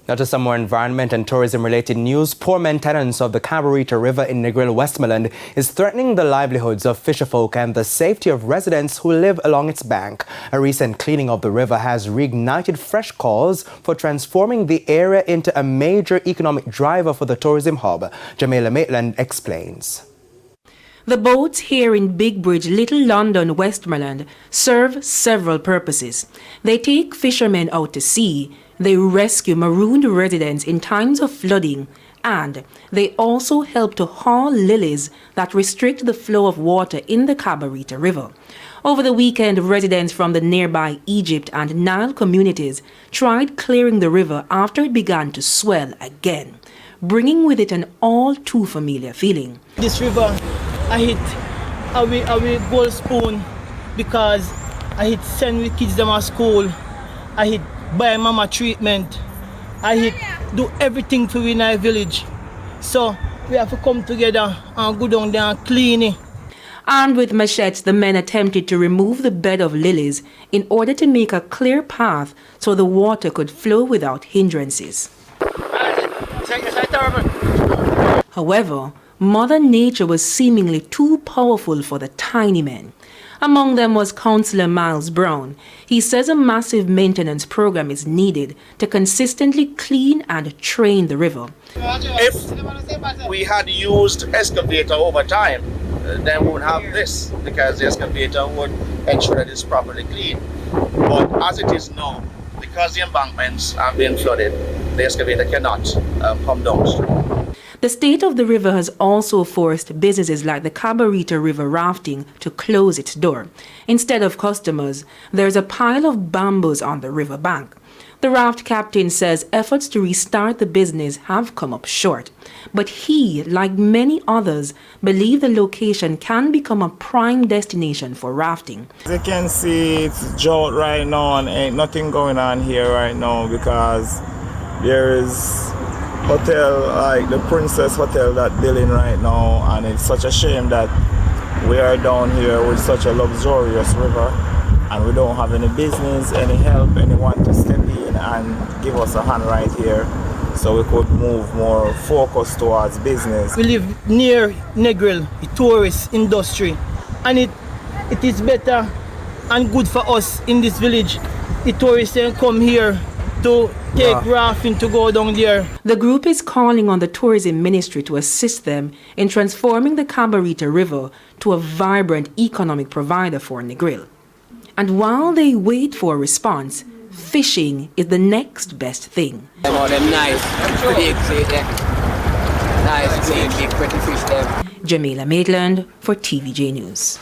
Now to some more environment and tourism-related news. Poor maintenance of the CABARITA River in Negril, Westmoreland is threatening the livelihoods of fisherfolk and the safety of residents who live along its bank. A recent cleaning of the river has reignited fresh calls for transforming the area into a major economic driver for the tourism hub. Jamaica Maitland explains. The boats here in Big Bridge, Little London, Westmoreland serve several purposes. They take fishermen out to sea, they rescue marooned residents in times of flooding, and they also help to haul lilies that restrict the flow of water in the CABARITA River. Over the weekend, residents from the nearby Egypt and Nile communities tried clearing the river after it began to swell again, bringing with it an all too familiar feeling. This river, I hit a gold spoon because I hit send the kids them to school. I hit buy mama treatment. I hit do everything for in our village. So we have to come together and go down there and clean it. Armed with machetes, the men attempted to remove the bed of lilies in order to make a clear path so the water could flow without hindrances. However, Mother Nature was seemingly too powerful for the tiny men. Among them was Councillor Miles Brown. He says a massive maintenance program is needed to consistently clean and train the river. If we had used excavator over time, then we would have this, because the excavator would ensure that it's properly clean. But as it is now, because the embankments have been flooded, the excavator cannot come downstream. The state of the river has also forced businesses like the CABARITA River Rafting to close its door. Instead of customers, there's a pile of bamboos on the river bank. The raft captain says efforts to restart the business have come up short. But he, like many others, believe the location can become a prime destination for rafting. As you can see, it's drought right now and ain't nothing going on here right now because there is hotel like the Princess Hotel that building right now, and it's such a shame that we are down here with such a luxurious river and we don't have any business, any help, anyone to step in and give us a hand right here so we could move more focus towards business. We live near Negril, the tourist industry, and it is better and good for us in this village. The tourists then come here to take rafting to go down there. The group is calling on the tourism ministry to assist them in transforming the CABARITA River to a vibrant economic provider for Negril. And while they wait for a response, fishing is the next best thing. Jamaica Maitland for TVJ News.